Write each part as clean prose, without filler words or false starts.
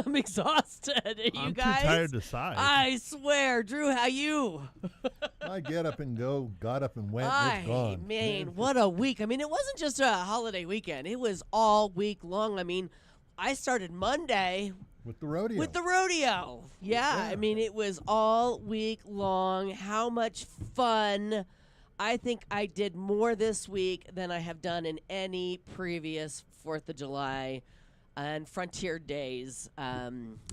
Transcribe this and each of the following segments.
I'm exhausted. Are you I'm guys? too tired to sigh. I swear. Drew, how you? I get up and go, got up and went, I it's gone. mean, what a week. I mean, it wasn't just a holiday weekend. It was all week long. I mean, I started Monday With the rodeo. with the rodeo. Yeah, I mean, it was all week long. How much fun. I think I did more this week than I have done in any previous 4th of July and Frontier Days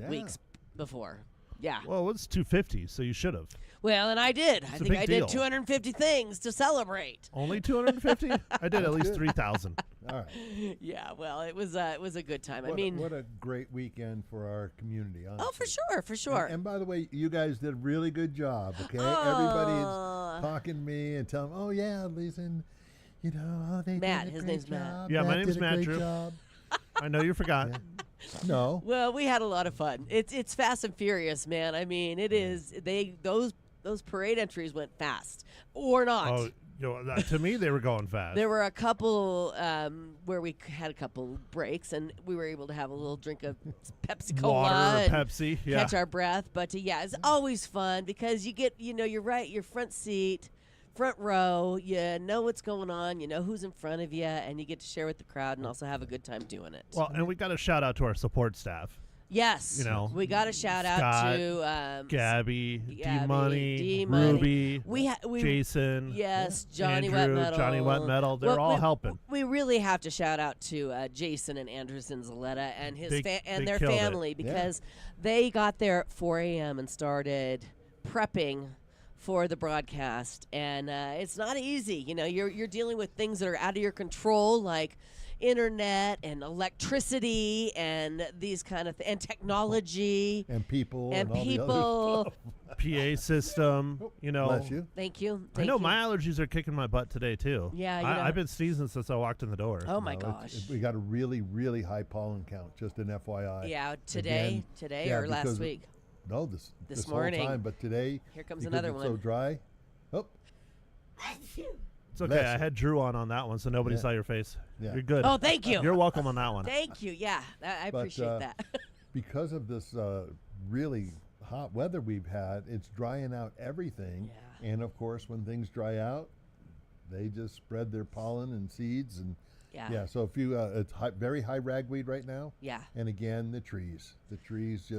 weeks before. Yeah. Well, it was 250, so you should have. Well, and I did. I a think big I deal. did 250 things to celebrate. Only 250? I did at least 3,000. All right. Yeah, well, it was a good time. What a great weekend for our community, honestly. Oh, for sure. And by the way, you guys did a really good job, okay? Oh. Everybody's talking to me and telling me, oh, yeah, listen, they Matt, did a his great name's Matt. job. Yeah, my Matt name's did a Matt, great Drew. job. I know you forgot. Yeah. No. Well, we had a lot of fun. It's Fast and Furious, man. I mean, it is. Those parade entries went fast or not. Oh, to me, they were going fast. There were a couple where we had a couple breaks, and we were able to have a little drink of Pepsi Cola Water or and Pepsi, yeah. catch our breath. But yeah, it's always fun because you get, you're right, your front seat, front row. You know what's going on. You know who's in front of you, and you get to share with the crowd and also have a good time doing it. Well, and we got a shout out to our support staff. Yes, we got a shout out Scott, to Gabby, D-Money, Ruby, we Jason, yes, Johnny Andrew, Wet Metal. Johnny Wet Metal. They're all helping. We really have to shout out to Jason and Anderson Zaletta and his They their killed it. family because they got there at 4 a.m. and started prepping for the broadcast, and it's not easy. You're dealing with things that are out of your control, like internet and electricity and these kind of and technology and people and all the other people. stuff. PA system, Bless you. Thank you. I know my allergies are kicking my butt today too. Yeah, I've been sneezing since I walked in the door. Oh my No, gosh. we got a really, really high pollen count, just an FYI. Yeah, today or last week. No, this morning. whole time, but today. Here comes because another it's one. so dry. Oh, It's okay. I had Drew on that one, so nobody saw your face. Yeah. You're good. Oh, thank you. You're welcome on that one. Thank you. Yeah, I appreciate that. because of this really hot weather we've had, it's drying out everything. Yeah. And of course, when things dry out, they just spread their pollen and seeds and. Yeah, so if you, it's very high ragweed right now. Yeah. And again, the trees just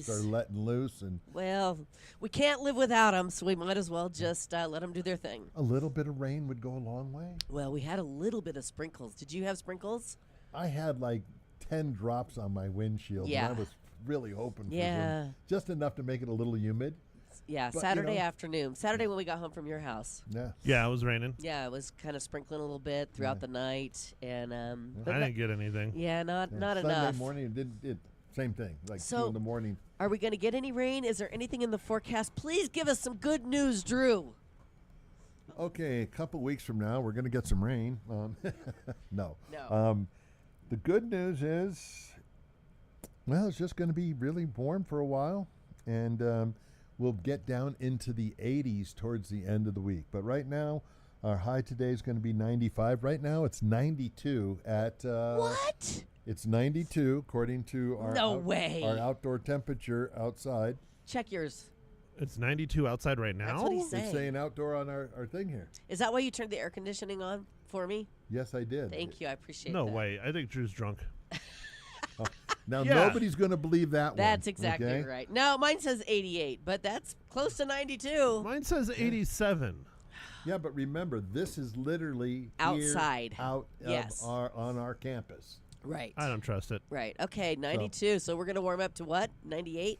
are letting loose. And well, we can't live without them, so we might as well just let them do their thing. a little bit of rain would go a long way. Well, we had a little bit of sprinkles. Did you have sprinkles? I had like 10 drops on my windshield. Yeah. And I was really hoping for Yeah. just enough to make it a little humid. Yeah, But, Saturday afternoon. Saturday when we got home from your house. Yeah. Yeah, it was raining. Yeah, it was kind of sprinkling a little bit throughout the night, and I didn't get anything. yeah, not Sunday enough. morning, same thing, like So- 2 in the morning. Are we going to get any rain? Is there anything in the forecast? Please give us some good news, Drew. Okay, a couple weeks from now, we're going to get some rain. No. No. The good news is, well, it's just going to be really warm for a while, and we'll get down into the 80s towards the end of the week. But right now, our high today is going to be 95. Right now, it's 92 at... What? It's 92 according to our our outdoor temperature outside. Check yours. It's 92 outside right now? That's what he's saying. It's saying outdoor on our thing here. Is that why you turned the air conditioning on for me? Yes, I did. Thank you. I appreciate No that. way. I think Drew's drunk. Now, Yeah. nobody's going to believe that one. That's exactly okay? right. No, mine says 88, but that's close to 92. Mine says 87. Yeah, but remember, this is literally Outside. here, out Yes. of on our campus. Right. I don't trust it. Right. Okay, 92. So we're going to warm up to what? 98?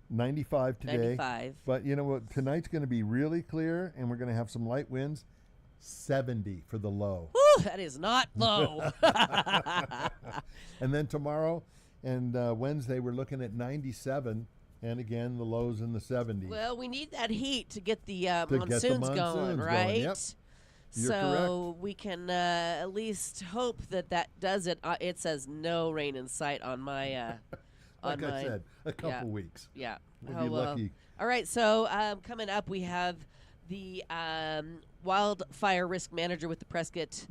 95 today. 95. But you know what? Tonight's going to be really clear, and we're going to have some light winds. 70 for the low. Whew, that is not low. And then tomorrow and Wednesday, we're looking at 97. And again, the lows in the 70s. Well, we need that heat to get the get the monsoons going, monsoons right? going, yep. You're So we can at least hope that does it. It says no rain in sight on my. Like I said, a couple weeks. Yeah. We'll be lucky. All right. So coming up, we have the wildfire risk manager with the Prescott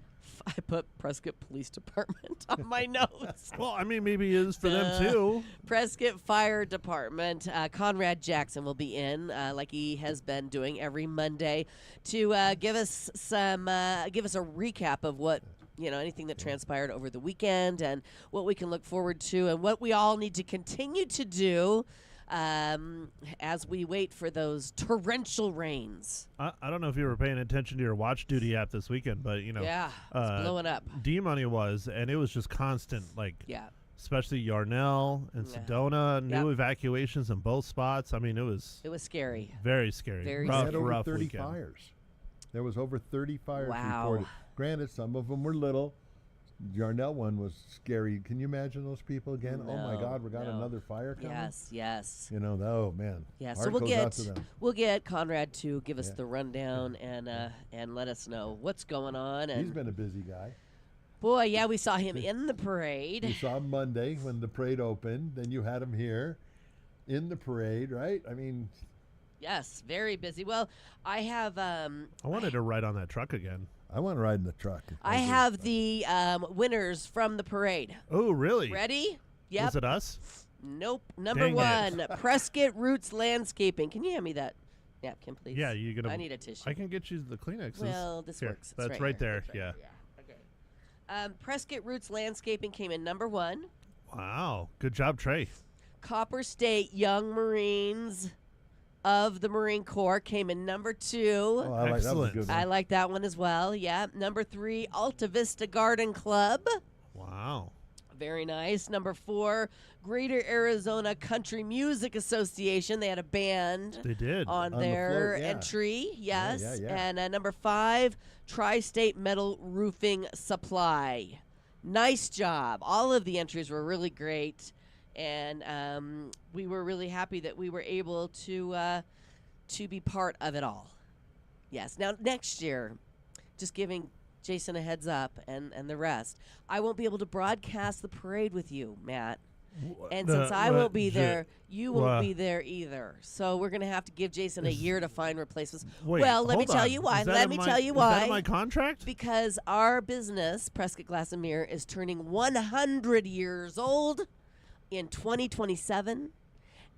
I put Prescott Police Department on my notes. Well, I mean, maybe it is for them too. Prescott Fire Department. Conrad Jackson will be in, like he has been doing every Monday, to give us a recap of what anything that transpired over the weekend and what we can look forward to and what we all need to continue to do as we wait for those torrential rains. I don't know if you were paying attention to your Watch Duty app this weekend, but yeah, it's blowing up. D-Money was, and it was just constant, yeah. Especially Yarnell and Sedona, new evacuations in both spots. I mean, it was scary. Very scary. Very rough, scary. over 30 weekend. fires. There was over 30 fires Wow. reported. Granted, some of them were little. Yarnell one was scary. Can you imagine those people again? Oh my God, we got another fire coming. Yes. Oh man. Yeah, Heart so goes out to them. we'll get Conrad to give us the rundown and let us know what's going on. And He's been a busy guy. boy, yeah, we saw him in the parade. We saw him Monday when the parade opened. Then you had him here in the parade, right? I mean, Yes, very busy. Well, I have. I wanted to ride on that truck again. I want to ride in the truck. I have the winners from the parade. Oh, really? Ready? Yep. Was it us? Nope. Number Dang one, Prescott Roots Landscaping. Can you hand me that napkin, please? Yeah, you gonna. I need a tissue. I can get you the Kleenexes. Well, this Here, works. It's That's right there. That's Yeah. Okay. Prescott Roots Landscaping came in number one. Wow. Good job, Trey. Copper State Young Marines of the Marine Corps came in number two. Oh, I like that was a Excellent. good one. I like that one as well. Yeah. Number three, Alta Vista Garden Club. Wow. Very nice. Number four, Greater Arizona Country Music Association. They had a band They did. on the their floor, yeah. entry. Yes. yeah. And number five, Tri-State Metal Roofing Supply. Nice job. All of the entries were really great. And we were really happy that we were able to be part of it all. Yes. Now, next year, just giving Jason a heads up and the rest, I won't be able to broadcast the parade with you, Matt. And since I won't be there, you won't be there either. So we're going to have to give Jason a year to find replacements. Wait, well, let me hold tell on. you why. Is that Let in me my- tell you Is why. that in my contract? Because our business, Prescott Glass and Mirror, is turning 100 years old in 2027.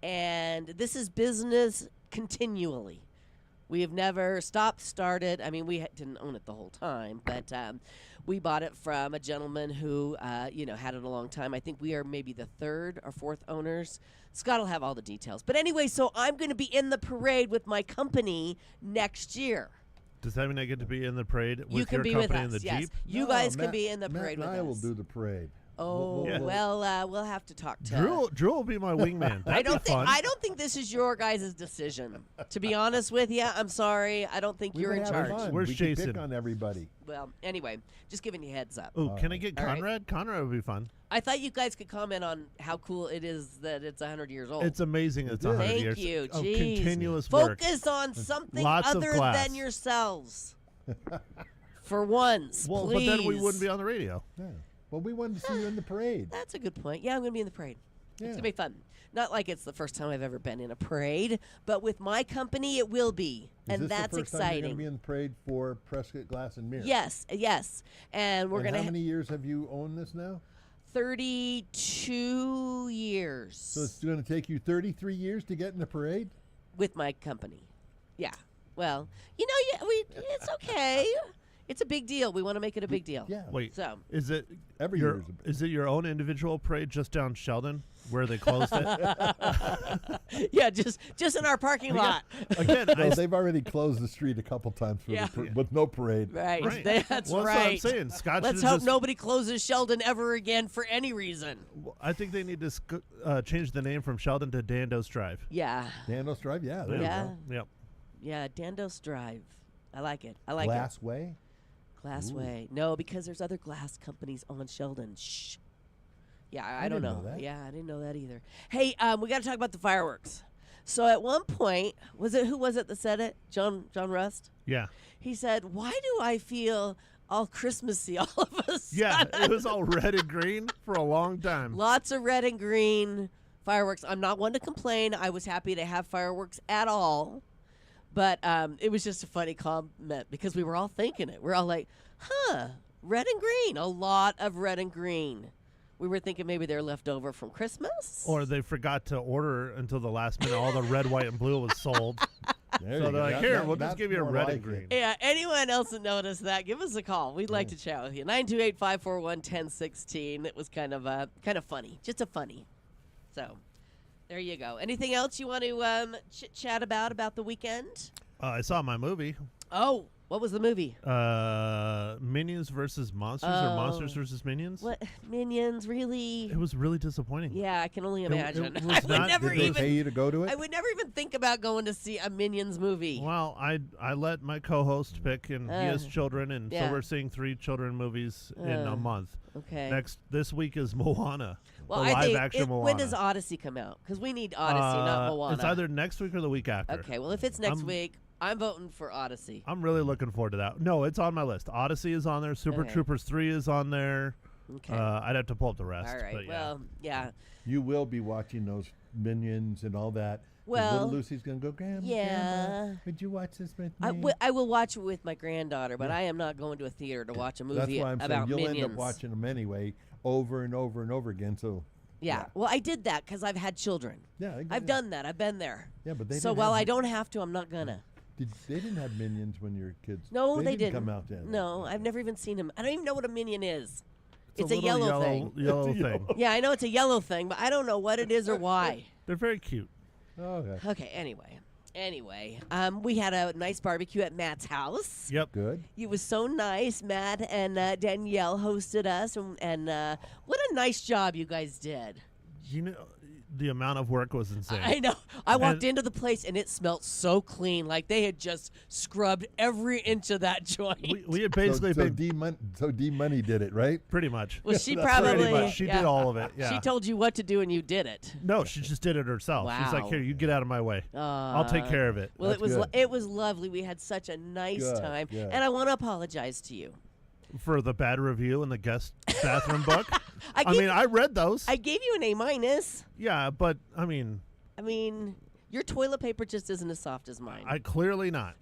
And this is business continually. We have never started. I mean, we didn't own it the whole time, but we bought it from a gentleman who, had it a long time. I think we are maybe the third or fourth owners. Scott will have all the details. But anyway, so I'm going to be in the parade with my company next year. Does that mean I get to be in the parade with You can your be company with in the us. Yes, Jeep? you No, guys can Matt- be in the Matt parade and with I will us. do the parade. Oh, Yeah. well, we'll have to talk to. Drew will be my wingman. That'd I don't be think fun. I don't think this is your guys' decision. To be honest with you, I'm sorry. I don't think We you're would in have charge. fun. Where's we could Jason? pick on everybody. Well, anyway, just giving you a heads up. Oh, can I get All right. Conrad? Conrad would be fun. I thought you guys could comment on how cool it is that it's 100 years old. It's amazing. It's Thank 100 Thank years you. of Jeez. continuous work. Focus on something Lots of other class. than yourselves. For once, Well, please. but then we wouldn't be on the radio. Yeah. Well, we wanted to see you in the parade. That's a good point. Yeah, I'm going to be in the parade. It's Yeah. going to be fun. Not like it's the first time I've ever been in a parade, but with my company, it will be. Is And this that's the first time you're going exciting. to be in the parade for Prescott Glass and Mirror? Yes. And we're And going how to many years have you owned this now? 32 years So it's going to take you 33 years to get in the parade? with my company. Yeah. Well, it's okay. It's a big deal. We want to make it a big deal. Yeah. Wait, So, is it Every your year is a big is it your own individual parade just down Sheldon where they closed it? yeah, just in our parking lot. Again, Well, they've already closed the street a couple times for Yeah. with no parade. Right. Right. That's well, right. That's what I'm saying. Scott Let's should hope just, nobody closes Sheldon ever again for any reason. I think they need to change the name from Sheldon to Dandos Drive. Yeah. Dandos Drive, yeah. There Yeah. you Yep. Yeah, Dandos Drive. I like it. I go. like Glass Way. it. Glassway. No, because there's other glass companies on Sheldon. Shh. Yeah, I don't didn't know that. Yeah, I didn't know that either. Hey, we got to talk about the fireworks. So at one point, who was it that said it? John Rust? Yeah. He said, "Why do I feel all Christmassy all of a sudden?" Yeah. It was all red and green for a long time. Lots of red and green fireworks. I'm not one to complain. I was happy to have fireworks at all. But it was just a funny comment because we were all thinking it. We're all like, Red and green. A lot of red and green. We were thinking maybe they're left over from Christmas. Or they forgot to order until the last minute. All the red, white, and blue was sold. There So you they're go. like, That- here, that- we'll just that's give you a more red like and green. it. Yeah, anyone else that noticed that, give us a call. We'd like to chat with you. 928-541-1016. It was kind of funny. Just a funny. So, there you go. Anything else you want to chit-chat about the weekend? I saw my movie, Oh, what was the movie? Minions versus Monsters, or Oh. Monsters versus Minions. What? Minions, really? It was really disappointing. Yeah, I can only It imagine. was I would not- never Did they even pay you to go to it? I would never even think about going to see a Minions movie. Well, I let my co-host pick, and he has children, and yeah. so we're seeing 3 children movies in a month. Okay. This week is Moana, well, the I live think action Moana. when does Odyssey come out? Because we need Odyssey, not Moana. It's either next week or the week after. Okay, well, if it's next I'm- week, I'm voting for Odyssey. I'm really looking forward to that. No, it's on my list. Odyssey is on there. Super Okay. Troopers 3 is on there. Okay. I'd have to pull up the rest. All right. But yeah. Well, yeah. You will be watching those Minions and all that. 'Cause Well, little Lucy's gonna go, Grandma. yeah. Grandma, would you watch this with me? I will watch it with my granddaughter, but I am not going to a theater to watch a movie That's why I'm saying about you'll Minions. end up watching them anyway, over and over and over again. So Yeah. Well, I did that because I've had children. yeah, I've done that. I've been there. Yeah, but they So didn't while have- I don't have to, I'm not gonna. They didn't have Minions when you were kids. No, they didn't didn't. come out then. No, I've never even seen him. I don't even know what a minion is. It's a a little yellow thing. Yellow It's a thing. Yeah, I know it's a yellow thing, but I don't know what it is or why. They're very cute. Oh, okay. Okay, anyway, we had a nice barbecue at Matt's house. Yep. Good. It was so nice. Matt and Danielle hosted us, and what a nice job you guys did. You know, the amount of work was insane. I know. I walked And- into the place, and it smelled so clean, like they had just scrubbed every inch of that joint. We had basically so been D Money did it, right? pretty much. well, she That's probably Pretty much. She yeah. did all of it. Yeah. She told you what to do, and you did it. No, she just did it herself. She's like, Wow. here, you get out of my way. I'll take care of it. Well, That's it was good. it was lovely. We had such a nice Good, time, good. and I want to apologize to you. For the bad review in the guest bathroom book. I I gave, mean, I read those. I gave you an A-. Yeah, but I mean, Your toilet paper just isn't as soft as mine. I clearly not.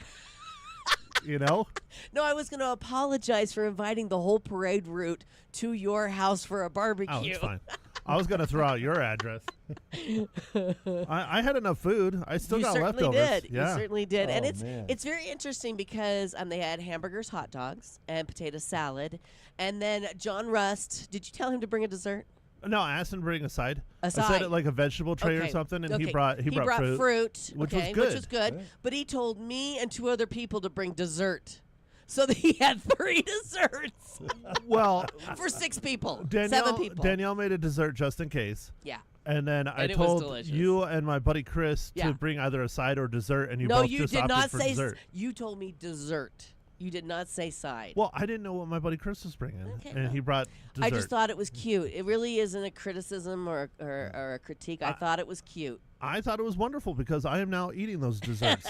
You know? No, I was going to apologize for inviting the whole parade route to your house for a barbecue. Oh, it's fine. I was going to throw out your address. I had enough food. I still You got certainly leftovers. did. Yeah. You certainly did. And Oh, it's man. it's very interesting because they had hamburgers, hot dogs, and potato salad. And then John Rust, did you tell him to bring a dessert? No, I asked him to bring a side. A I side. said it like a vegetable tray or Okay, something, and okay. he brought fruit, which okay, was which was good. Right. But he told me and 2 other people to bring dessert, so that he had 3 desserts Well, for 6 people, Danielle, 7 people. Danielle made a dessert just in case. Yeah. And then I And it was told delicious. you and my buddy Chris Yeah. to bring either a side or dessert, and you No, both you just did opted not for say. dessert. You told me dessert. You did not say side. Well, I didn't know what my buddy Chris was bringing, Okay, and well, he brought dessert. I just thought it was cute. It really isn't a criticism or a critique. I thought it was cute. I thought it was wonderful because I am now eating those desserts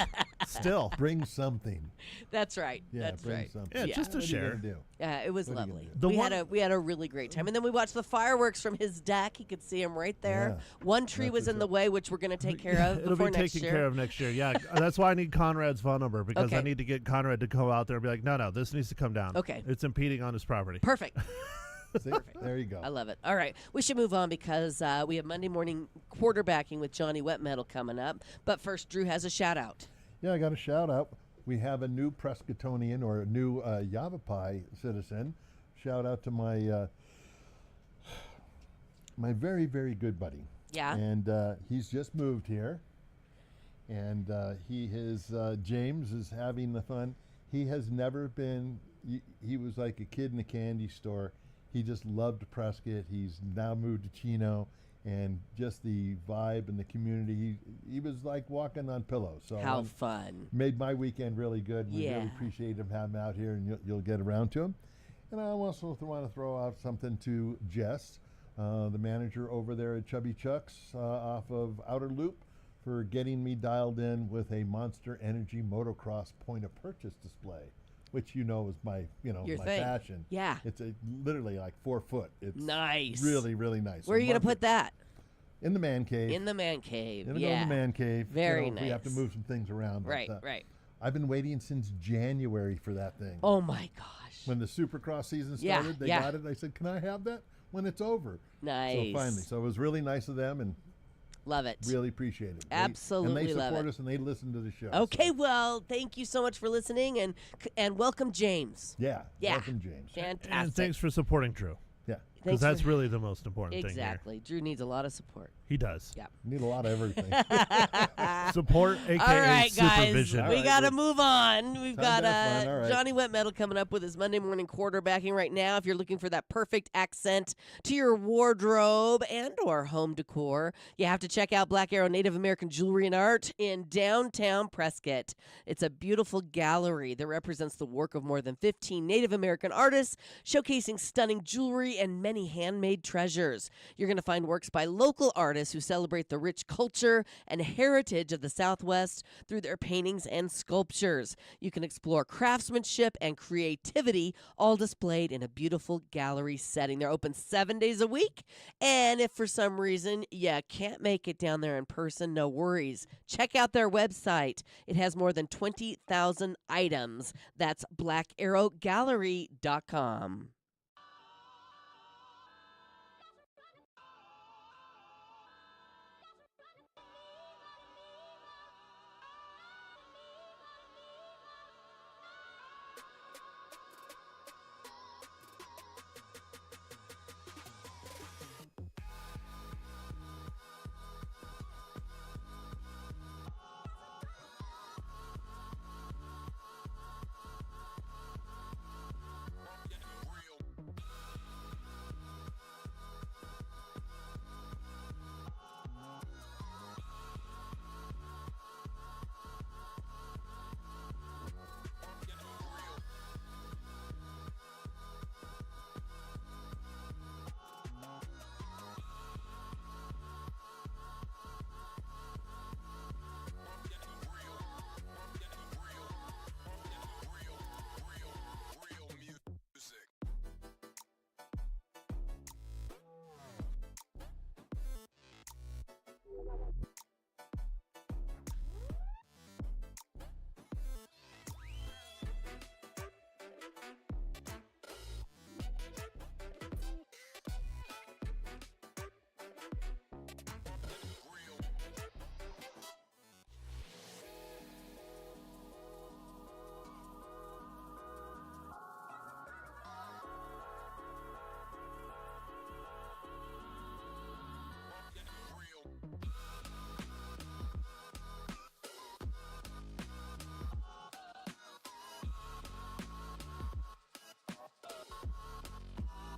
still. Bring something. That's right. Yeah, That's bring right. something. Yeah, just to What are you share. gonna do? Yeah, it was What are you lovely. gonna do? We had a really great time, and then we watched the fireworks from his deck. He could see them right there. Yeah. One tree That's was in what's the up. way, which we're going to take care of It'll before be next taken year. care of next year. Yeah, that's why I need Conrad's phone number because I Okay. need to get Conrad to go out there and be like, no, this needs to come down. Okay. It's impeding on his property. Perfect. See? There you go. I love it. All right. We should move on because we have Monday morning quarterbacking with Johnny Wet Metal coming up. But first, Drew has a shout out. Yeah, I got a shout out. We have a new Prescottonian or a new Yavapai citizen. Shout out to my my very, very good buddy. Yeah. And he's just moved here. And James is having the fun. He has never been, he was like a kid in a candy store. He just loved Prescott. He's now moved to Chino. And just the vibe and the community, he was like walking on pillows. So How fun. made my weekend really good. We Yeah. really appreciate him having him out here, and you'll get around to him. And I also want to throw out something to Jess, the manager over there at Chubby Chuck's off of Outer Loop, for getting me dialed in with a Monster Energy motocross point of purchase display, which is my Your my thing. passion. Yeah. It's literally like 4 foot. It's Nice. really, really nice. Where are you going to put that? In the man cave. In the man cave. In the Yeah. man cave. Very We have to nice. move some things around. But, Right, right. I've been waiting since January for that thing. Oh, my gosh. When the Supercross season Yeah, started, they yeah. got it. I said, can I have that when it's over? Nice. So finally. So it was really nice of them and Love it. really appreciate it. Absolutely And they love support it. us and they listen to the show. Okay, So, well, thank you so much for listening, and welcome, James. yeah. Yeah. Welcome, James. Fantastic. And thanks for supporting Drew, Yeah. because Thanks that's for- really the most important thing Exactly. Drew needs a lot of support. here. He does. Yeah. Need a lot of everything. Support, aka All right, guys, supervision. All we right, got to we're- move on. We've Time got to have fun. All right. Johnny Wet Metal coming up with his Monday morning quarterbacking right now. If you're looking for that perfect accent to your wardrobe and or home decor, you have to check out Black Arrow Native American Jewelry and Art in downtown Prescott. It's a beautiful gallery that represents the work of more than 15 Native American artists, showcasing stunning jewelry and many handmade treasures. You're going to find works by local artists who celebrate the rich culture and heritage of the Southwest through their paintings and sculptures. You can explore craftsmanship and creativity, all displayed in a beautiful gallery setting. They're open 7 days a week, and if for some reason you can't make it down there in person, no worries. Check out their website. It has more than 20,000 items. That's blackarrowgallery.com.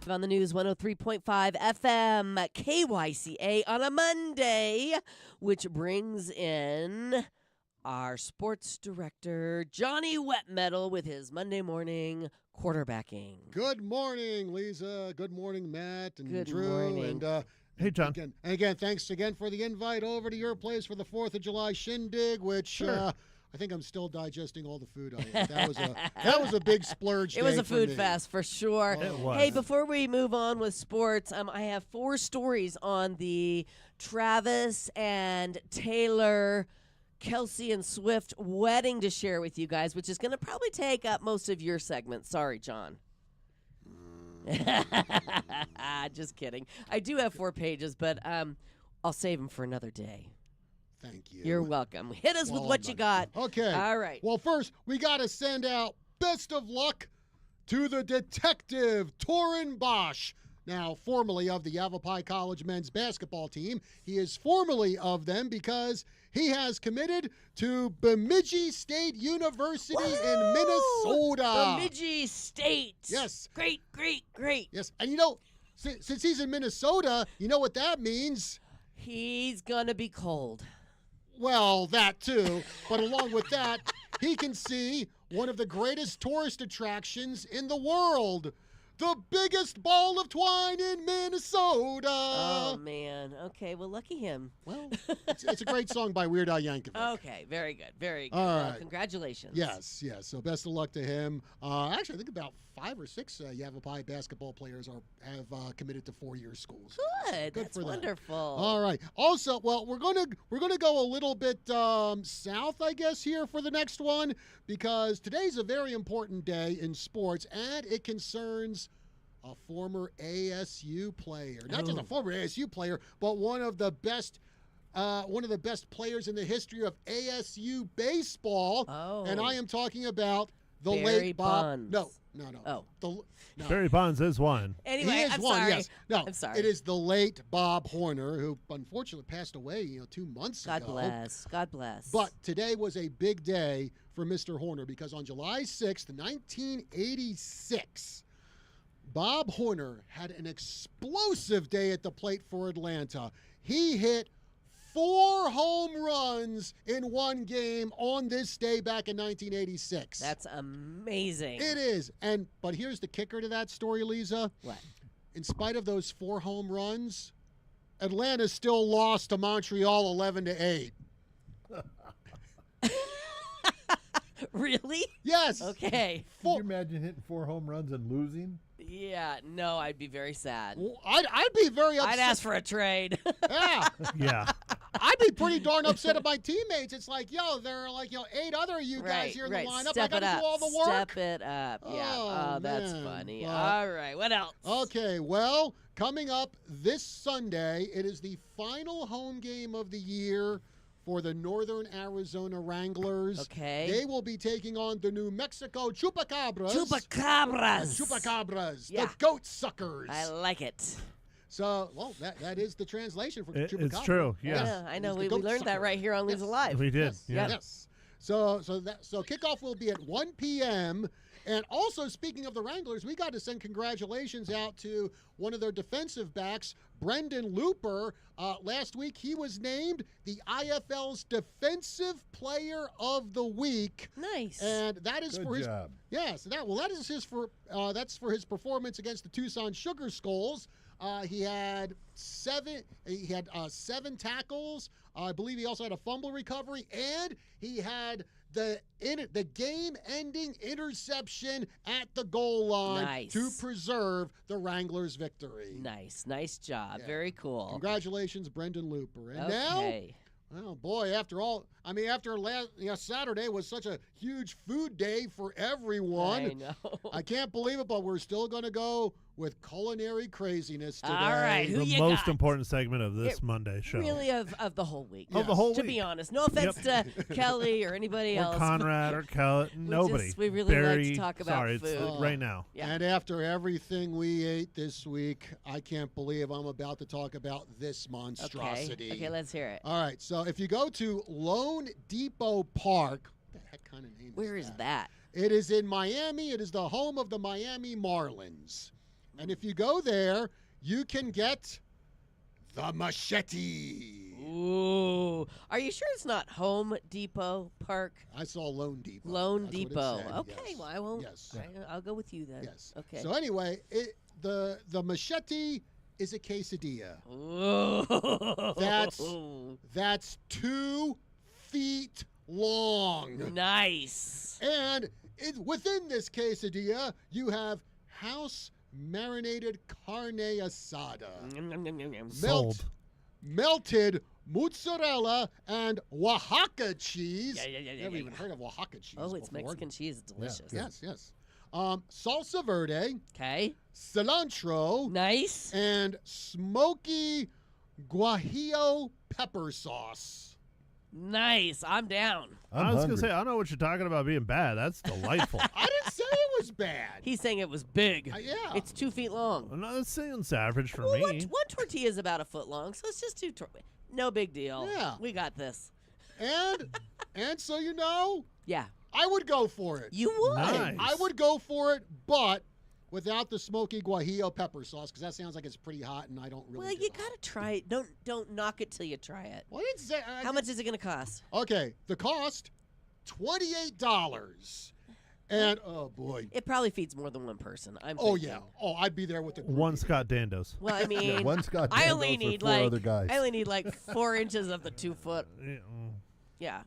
On the news 103.5 FM KYCA on a Monday, which brings in our sports director, Johnny Wet Metal, with his Monday morning quarterbacking. Good morning, Leza. Good morning, Matt and Good Drew. morning. And Hey, John. again, thanks again for the invite over to your place for the 4th of July shindig, which Sure. I think I'm still digesting all the food I ate. That was a big splurge. It was day a for food me. fest for sure. It was. Hey, before we move on with sports, I have 4 stories on the Travis and Taylor, Kelsey and Swift wedding to share with you guys, which is going to probably take up most of your segment. Sorry, John. Just kidding. I do have 4 pages, but I'll save them for another day. Thank you. You're welcome. Hit us with Well what you done. got. Okay. All right. Well, first, we got to send out best of luck to the detective, Torin Bosch. Now, formerly of the Yavapai College men's basketball team. He is formerly of them because he has committed to Bemidji State University in Minnesota. Bemidji State. Yes. Great, great, great. Yes. And you know, since he's in Minnesota, you know what that means? He's going to be cold. Well, that too. But along with that, he can see one of the greatest tourist attractions in the world, the biggest ball of twine in Minnesota. Oh, man. Okay, well, lucky him. Well, it's a great song by Weird Al Yankovic. Okay, very good. Very good. All Well, right. congratulations. Yes. So best of luck to him. Actually, I think about 5 or 6 Yavapai basketball players have committed to 4-year schools. Good. Good That's for them. wonderful. All right. Also, well, we're gonna go a little bit south, I guess, here for the next one, because today's a very important day in sports, and it concerns a former ASU player. Not just a former ASU player, but one of the best players in the history of ASU baseball. Oh. And I am talking about the Barry late Bob. Bonds. No. Oh. No. Barry Bonds is one. Anyway, He is I'm one, sorry. yes. No, I'm sorry. it is the late Bob Horner, who unfortunately passed away, 2 months God ago. bless. God bless. But today was a big day for Mr. Horner, because on July 6th, 1986, Bob Horner had an explosive day at the plate for Atlanta. He hit 4 home runs in one game on this day back in 1986. That's amazing. It is. But here's the kicker to that story, Leza. What? In spite of those 4 home runs, Atlanta still lost to Montreal 11-8. Really? Yes. Okay. Can you imagine hitting 4 home runs and losing? Yeah, no, I'd be very sad. Well, I'd be very upset. I'd ask for a trade. Yeah. Yeah. I'd be pretty darn upset at my teammates. It's like, there are 8 other of you guys right, here in right. the lineup. Step I it got to up. do all the work. Step it up. Yeah. Oh, Oh, that's man. funny. But- All right. What else? Okay, well, coming up this Sunday, it is the final home game of the year for the Northern Arizona Wranglers. Okay. They will be taking on the New Mexico Chupacabras. Chupacabras. Chupacabras, Yeah. the goat suckers. I like it. So, well, that is the translation for It's Chupacabra. true, yeah. Yeah, I It know. is the We goat learned that sucker. right here on Leaves Yes. Alive. We did. Yes. Yeah. Yes. So kickoff will be at 1 p.m. And also, speaking of the Wranglers, we got to send congratulations out to one of their defensive backs, Brendan Looper. Last week, he was named the IFL's Defensive Player of the Week. Nice. And that is Good for his job. yes. That's for his performance against the Tucson Sugar Skulls. He had 7 tackles. I believe he also had a fumble recovery, and he had the game-ending interception at the goal line Nice. to preserve the Wranglers' victory. Nice job. Yeah. Very cool. Congratulations, Brendan Looper. And now, Okay. oh boy, after last Saturday was such a huge food day for everyone. I know. I can't believe it, but we're still going to go with culinary craziness today. All right, who The you most got? important segment of this It Monday show. Really of the whole week. Of the whole To week. be honest. No offense to Kelly or anybody Or else. Conrad or Kelly. Nobody. we really like to Barry, talk about sorry, food. It's right now. Yeah. And after everything we ate this week, I can't believe I'm about to talk about this monstrosity. Okay, let's hear it. All right, so if you go to Lone Depot Park, what the heck kind of name Where is that? It is in Miami. It is the home of the Miami Marlins. And if you go there, you can get the machete. Ooh. Are you sure it's not Home Depot Park? I saw Lone Depot. Lone That's what it Depot. said, Okay, yes. well, I won't. Yes. I'll go with you then. Yes. Okay. So anyway, the machete is a quesadilla. Ooh. That's 2 feet long. Nice. And within this quesadilla, you have house marinated carne asada, Yum, yum, yum, yum, yum. Sold. melted mozzarella and Oaxaca cheese. Yeah. Never even heard of Oaxaca cheese Oh, it's before. Mexican cheese. It's delicious. Yes. Salsa verde, Okay. cilantro, Nice. and smoky guajillo pepper sauce. Nice. I'm down. I was going to hungry. say, I don't know what you're talking about being bad. That's delightful. I didn't say it was bad. He's saying it was big. Yeah. It's 2 feet long. No, that sounds average for Well, me. one tortilla is about a foot long, so it's just 2 No big deal. Yeah. We got this. And so you know, Yeah. I would go for it. You would. Nice. I would go for it, but without the smoky guajillo pepper sauce, because that sounds like it's pretty hot, and I don't really. Well, do you hot. gotta try it. Don't knock it till you try it. Well, I didn't say. How much is it gonna cost? Okay, the cost $28, And oh boy. It probably feeds more than one person. Oh thinking. yeah. Oh, I'd be there with the group. One Scott Dandos. Well, I mean, Yeah, one Scott I Dandos only for need 4 like other guys. I only need like 4 inches of the 2 foot. Yeah.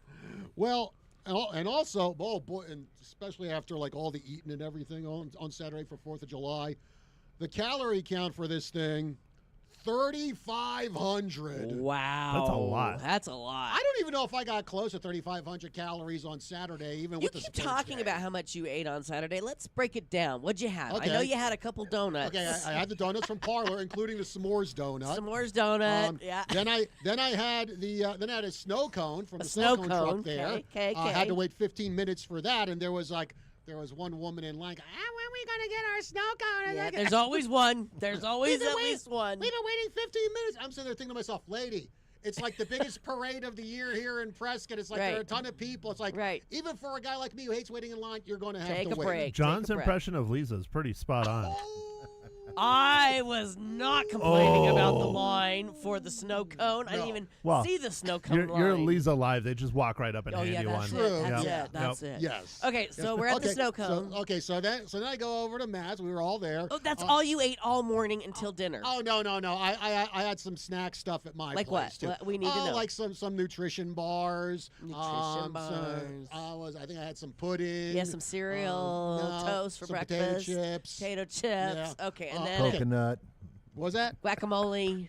Well, and also, oh boy, and especially after like all the eating and everything on Saturday for 4th of July, the calorie count for this thing, 3,500. Wow. That's a lot. That's a lot. I don't even know if I got close to 3,500 calories on Saturday, even You with the keep sports talking day. about how much you ate on Saturday. Let's break it down. What'd you have? Okay. I know you had a couple donuts. Okay, I had the donuts from Parlor, including the s'mores donut. S'mores donut. Um, yeah. Then I had a snow cone from A the snow cone cone, truck there. okay. I had to wait 15 minutes for that, and there was one woman in line. When are we gonna get our snow cone? Yeah, there's always one. There's always at least one. We've been waiting 15 minutes. I'm sitting there thinking to myself, lady, it's like the biggest parade of the year here in Prescott. It's like there are a Right. ton of people. It's like even for a guy like me who hates waiting in line, you're going to have Take to a wait. break. John's Take a breath. impression of Leza is pretty spot on. Oh. I was not complaining about the Oh. line for the snow cone. I didn't even Well, see the snow cone You're line. Leza Live. They just walk right up and Oh hand yeah, you that's one. it. True. That's Yeah. it. That's it. Yes. Okay, so we're at the snow cone. So then I go over to Matt's. We were all there. Oh, that's all you ate all morning until dinner. Oh no. I had some snack stuff at my Like place what? too. What we need to know. Like some nutrition bars. Nutrition bars. I think I had some pudding. Yeah, some cereal, no, toast for some breakfast, potato chips. potato chips. Yeah. Okay, and Uh, then Coconut. What was that? guacamole.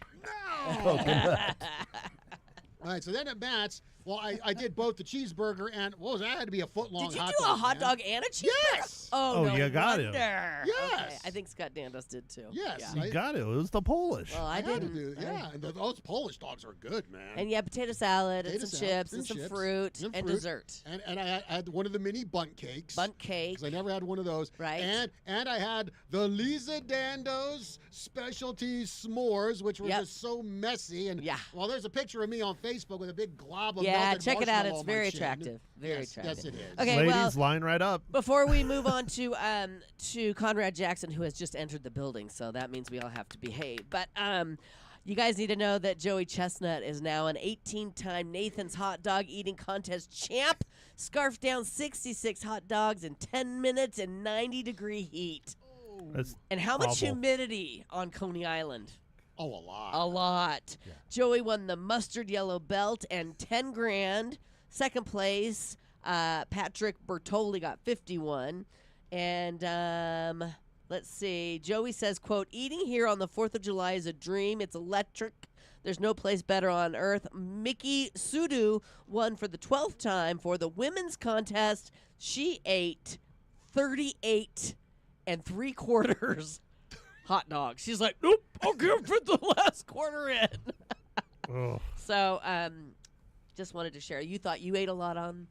All right, so then at Matt's, well, I did both the cheeseburger and what was that? Had to be a foot long Did you hot do dog. a hot man. dog and a cheeseburger? Yes. Oh, no you got it. wonder. Yes. Okay, I think Scott Dandos did too. Yes. Yeah. You got it. It was the Polish. Well, I had to didn't. do. Yeah, and those Polish dogs are good, man. And yeah, potato salad Potato and some salad chips and some fruit and fruit. dessert. And I had one of the mini bunt cakes. Bunt cake. Because I never had one of those. Right. And I had the Leza Dandos specialty s'mores, which were Yep. just so messy. And Yeah. well, there's a picture of me on Facebook with a big glob of Yeah, melted check it out. marshmallow It's on my very chin. attractive. Very Yes, attractive. Yes, it is. Okay, Ladies, well, line right up. before we move on to Conrad Jackson, who has just entered the building, so that means we all have to behave. But you guys need to know that Joey Chestnut is now an 18-time Nathan's Hot Dog Eating Contest champ. Scarfed down 66 hot dogs in 10 minutes in 90-degree heat. That's And how much awful. humidity on Coney Island? Oh, a lot. A lot. Yeah. Joey won the mustard yellow belt and 10 grand. Second place, Patrick Bertoli got 51. And let's see. Joey says, quote, eating here on the 4th of July is a dream. It's electric. There's no place better on earth. Mickey Sudu won for the 12th time for the women's contest. She ate 38 3/4 hot dogs. She's like, nope, I'll give it the last quarter in. Ugh. So, just wanted to share. You thought you ate a lot on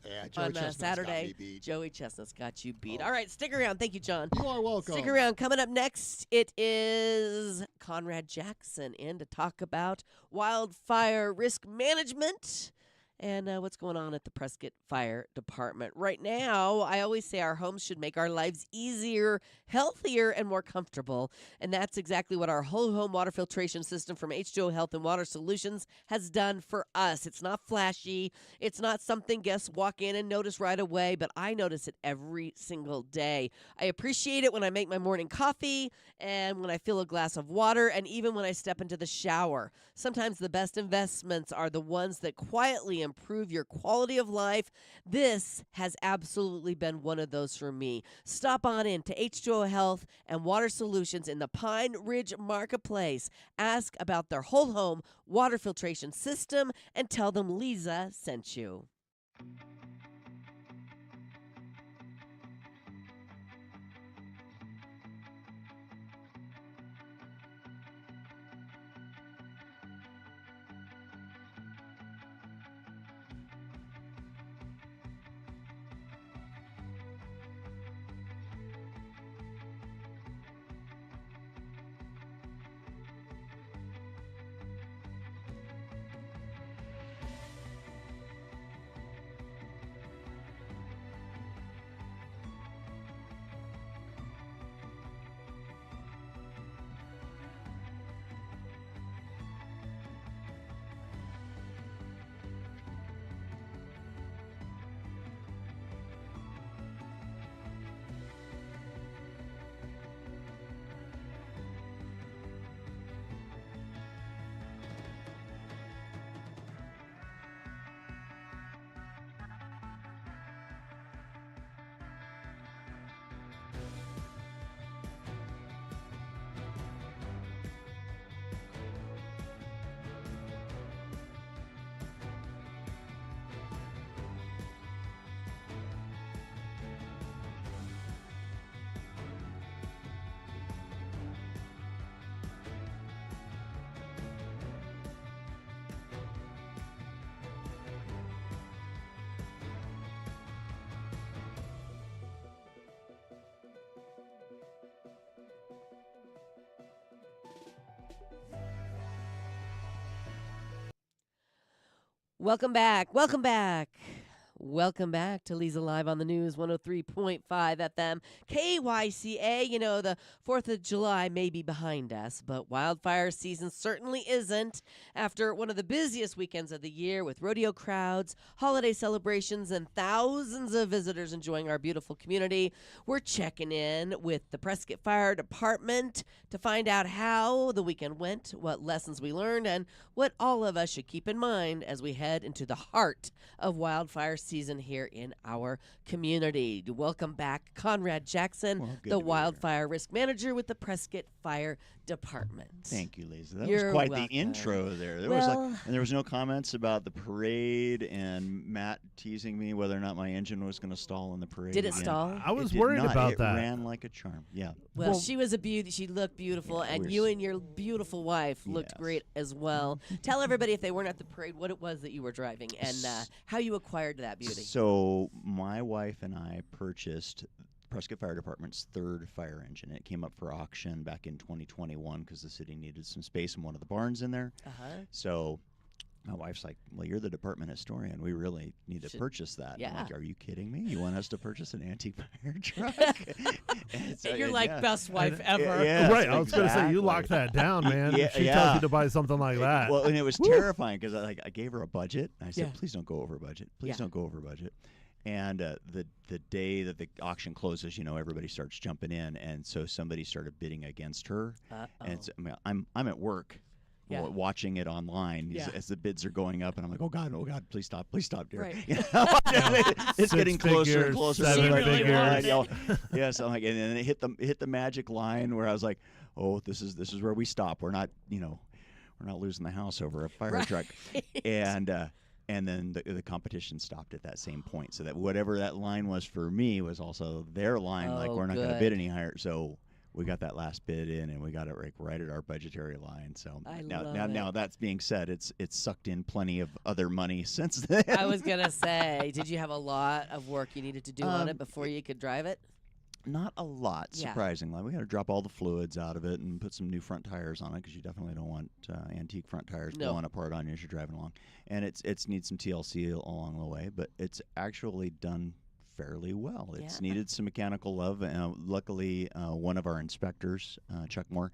Yeah, Joey Chestnut's got Saturday. me beat. Joey Chestnut's got you beat. Oh. All right, stick around. Thank you, John. You are welcome. Stick around. Coming up next, it is Conrad Jackson in to talk about wildfire risk management and what's going on at the Prescott Fire Department. Right now, I always say our homes should make our lives easier, healthier, and more comfortable. And that's exactly what our whole home water filtration system from H2O Health and Water Solutions has done for us. It's not flashy. It's not something guests walk in and notice right away, but I notice it every single day. I appreciate it when I make my morning coffee and when I fill a glass of water and even when I step into the shower. Sometimes the best investments are the ones that quietly improve your quality of life. This has absolutely been one of those for me. Stop on in to H2O Health and Water Solutions in the Pine Ridge Marketplace. Ask about their whole home water filtration system and tell them Leza sent you. Welcome back. Welcome back. Welcome back to Leza Live on the News, 103.5 FM, KYCA. You know, the 4th of July may be behind us, but wildfire season certainly isn't. After one of the busiest weekends of the year with rodeo crowds, holiday celebrations, and thousands of visitors enjoying our beautiful community, we're checking in with the Prescott Fire Department to find out how the weekend went, what lessons we learned, and what all of us should keep in mind as we head into the heart of wildfire season here in our community. Welcome back, Conrad Jackson, the Wildfire Risk Manager with the Prescott Fire Department. Thank you, Leza. That You're was quite welcome. the intro there. Well- And there was no comments about the parade and Matt teasing me whether or not my engine was going to stall in the parade. Did it again. stall? I was It did worried not. about it that. Ran like a charm. Yeah. Well, she was a beauty. She looked beautiful, Yeah, and we're you s- and your beautiful wife looked Yes. great as well. Tell everybody, if they weren't at the parade, what it was that you were driving and how you acquired that beauty. So my wife and I purchased Prescott Fire Department's third fire engine. It came up for auction back in 2021 because the city needed some space in one of the barns in there. So my wife's like, well, you're the department historian. We really need to purchase that. Yeah. I'm like, are you kidding me? You want us to purchase an antique fire truck? And so, You're and like yeah. best wife Yeah, ever. yes, Right, I was going to say, you exactly. locked that down, man. Yeah, She yeah. tells you to buy something like that. Well, and it was terrifying because I gave her a budget. I said, Yeah. please don't go over budget. Please Yeah. don't go over budget. And the day that the auction closes, you know, everybody starts jumping in, and so somebody started bidding against her. And so, I mean, I'm at work, Yeah. watching it online Yeah. as the bids are going up, and I'm like, oh God, please stop, dear. Right. You know? It's getting closer and figures, closer. seven to the figures. line, you know. Yeah, so I'm like, and then it hit the magic line where I was like, oh, this is where we stop. We're not, you know, we're not losing the house over a fire truck. And then the competition stopped at that same point, so that whatever that line was for me was also their line. Like, Oh, we're not going to good. bid any higher. So we got that last bid in, and we got it right at our budgetary line. So I now, love now, it. now that's being said, it's sucked in plenty of other money since then. I was going to say, did you have a lot of work you needed to do on it before you could drive it? Not a lot, Yeah. surprisingly. We got to drop all the fluids out of it and put some new front tires on it because you definitely don't want antique front tires No. blowing apart on you as you're driving along. And it's needs some TLC along the way, but it's actually done fairly well. It's Yeah. needed some mechanical love. Luckily, one of our inspectors, Chuck Moore,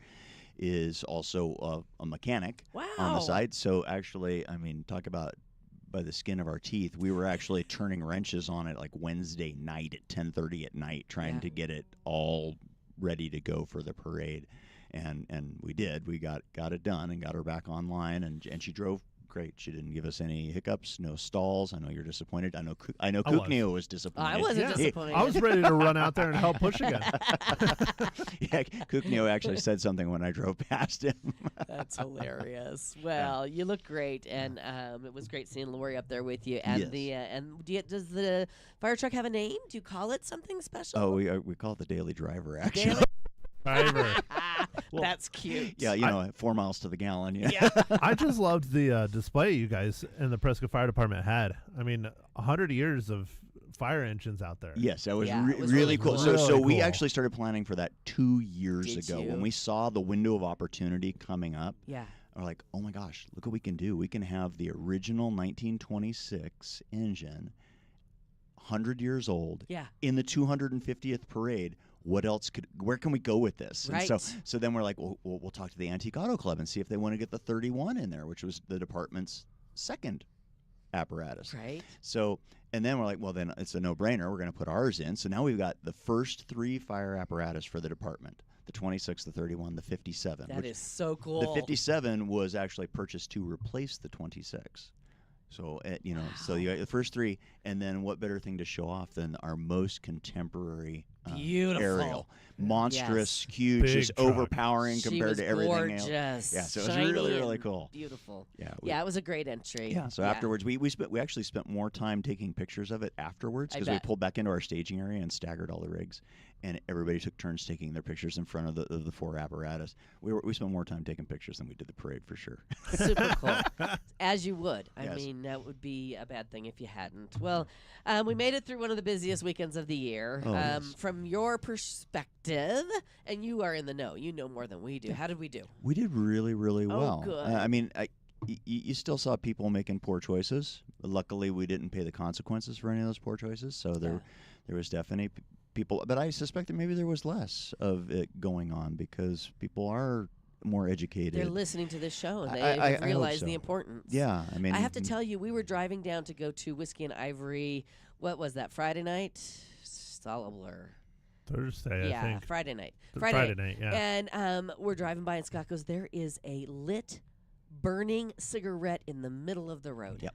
is also a mechanic on Wow. the side. So actually, I mean, talk about by the skin of our teeth. We were actually turning wrenches on it like Wednesday night at 10:30 at night, trying Yeah. to get it all ready to go for the parade, and we did. We got it done and got her back online, and she drove great. She didn't give us any hiccups, no stalls. I know you're disappointed. I know I was. Kukneo was disappointed. I wasn't Yeah. disappointed. I was ready to run out there and help push again. Yeah, Kukneo actually said something when I drove past him. That's hilarious. Well, you look great, and it was great seeing Lori up there with you. And Yes. does the fire truck have a name? Do you call it something special? Oh, we call it the Daily Driver, actually. Daily- Driver. That's cute. Yeah, you know, 4 miles to the gallon. Yeah. Yeah. I just loved the display you guys in the Prescott Fire Department had. I mean, 100 years of fire engines out there. Yes, that was, Yeah, it was really really cool. cool. So we cool. actually started planning for that 2 years Did ago you? when we saw the window of opportunity coming up. Yeah. We're like, oh my gosh, look what we can do. We can have the original 1926 engine, 100 years old, Yeah. in the 250th parade. What else where can we go with this? And Right. so then we're like, well, we'll talk to the Antique Auto Club and see if they want to get the 31 in there, which was the department's second apparatus. Right. So, and then we're like, well, then it's a no-brainer. We're going to put ours in. So now we've got the first 3 fire apparatus for the department: the 26, the 31, the 57. That is so cool. The 57 was actually purchased to replace the 26. So, you know, so you got the first 3, and then what better thing to show off than our most contemporary Beautiful. aerial. Monstrous, Yes. huge, Big just truck. overpowering She compared was to everything gorgeous. else. Yeah, so it was shiny really, really and cool. Beautiful. Yeah, Yeah, it was a great entry. Yeah. So afterwards, we actually spent more time taking pictures of it afterwards I because we bet. pulled back into our staging area and staggered all the rigs, and everybody took turns taking their pictures in front of the 4 apparatus. We spent more time taking pictures than we did the parade for sure. Super cool. As you would. I Yes. mean, that would be a bad thing if you hadn't. Well, we made it through one of the busiest weekends of the year. Oh, yes. From your perspective, and you are in the know. You know more than we do. How did we do? We did really, really Oh, well. good. I mean, you still saw people making poor choices. Luckily, we didn't pay the consequences for any of those poor choices. So there was definitely people, but I suspect that maybe there was less of it going on because people are more educated. They're listening to this show, and they I have realized hope the so. importance. Yeah, I mean, I have to tell you, we were driving down to go to Whiskey and Ivory. What was that, Friday night? It's all a blur. Thursday, I think. Friday night. Friday night, yeah. And we're driving by, and Scott goes, there is a lit, burning cigarette in the middle of the road. Yep.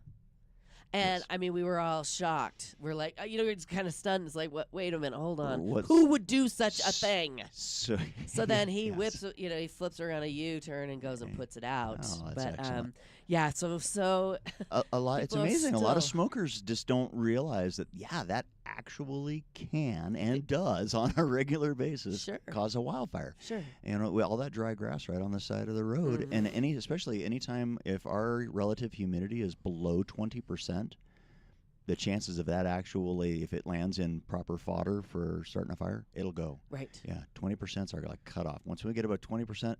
And, Yes. I mean, we were all shocked. We're like, we're just kind of stunned. It's like, what? Wait a minute, hold on. Who would do such a thing? So then he yes. whips, he flips around a U-turn and goes and puts it out. Oh, that's excellent. Yeah, so a lot. It's people are amazing. A lot of still- smokers just don't realize that. Yeah, that actually can and does on a regular basis Sure. cause a wildfire. Sure. All that dry grass right on the side of the road, and especially anytime if our relative humidity is below 20%, the chances of that actually, if it lands in proper fodder for starting a fire, it'll go. Right. Yeah, 20% are like cut off. Once we get about 20%,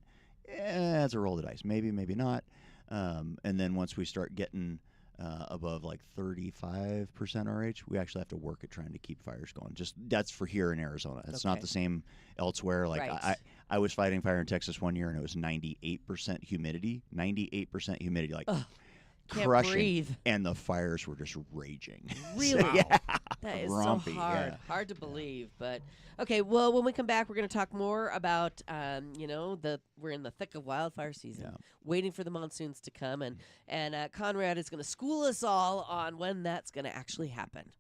it's a roll of the dice. Maybe, maybe not. And then once we start getting above like 35% RH, we actually have to work at trying to keep fires going. Just that's for here in Arizona. It's not Okay. the same elsewhere. Like Right. I was fighting fire in Texas one year, and it was 98% humidity. 98% humidity, like Can't crushing, breathe. and the fires were just raging. Really? Yeah. That is Rompy, so hard. yeah. Hard to believe. But okay, well, when we come back, we're going to talk more about, we're in the thick of wildfire season, Yeah. waiting for the monsoons to come, and Conrad is going to school us all on when that's going to actually happen.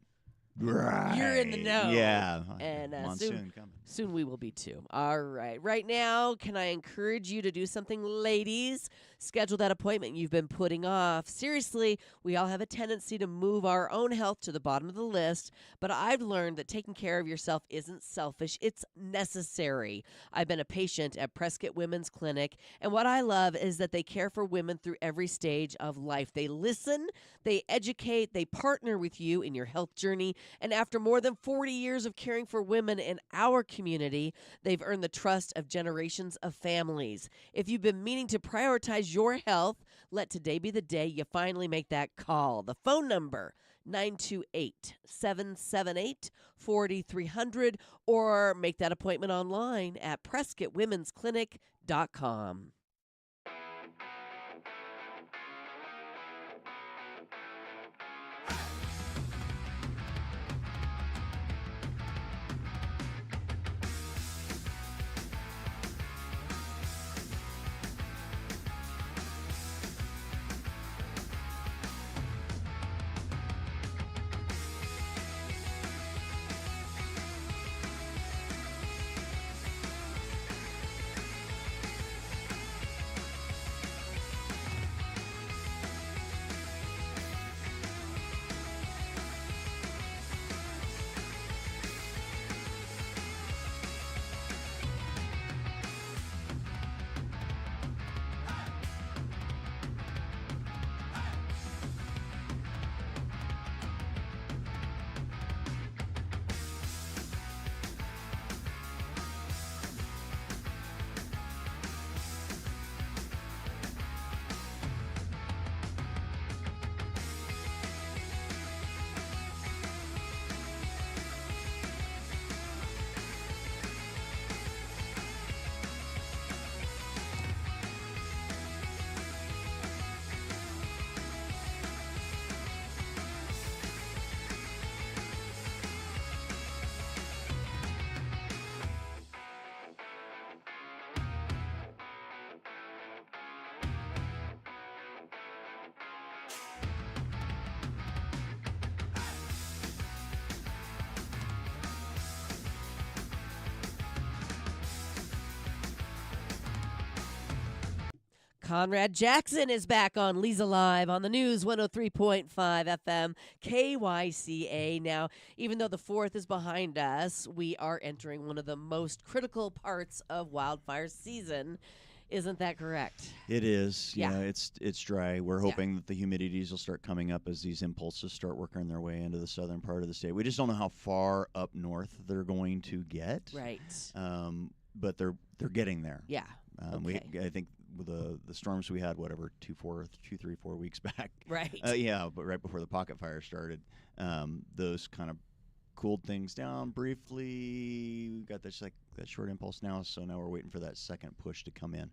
Right. You're in the know. Yeah. And monsoon coming. Soon we will be too. All right. Right now, can I encourage you to do something, ladies? Schedule that appointment you've been putting off. Seriously, we all have a tendency to move our own health to the bottom of the list, but I've learned that taking care of yourself isn't selfish, it's necessary. I've been a patient at Prescott Women's Clinic, and what I love is that they care for women through every stage of life. They listen, they educate, they partner with you in your health journey, and after more than 40 years of caring for women in our community, they've earned the trust of generations of families. If you've been meaning to prioritize your health, let today be the day you finally make that call. The phone number, 928-778-4300, or make that appointment online at PrescottWomen'sClinic.com. Conrad Jackson is back on Leza Live on the News 103.5 FM KYCA. Now, even though the 4th is behind us, we are entering one of the most critical parts of wildfire season. Isn't that correct? It is. Yeah. Yeah, it's dry. We're hoping that the humidities will start coming up as these impulses start working their way into the southern part of the state. We just don't know how far up north they're going to get. Right. But they're getting there. Yeah. I think the storms we had, whatever, 3, 4 weeks back. Right. Yeah, but right before the pocket fire started, those kind of cooled things down briefly. We got that short impulse now, so now we're waiting for that second push to come in.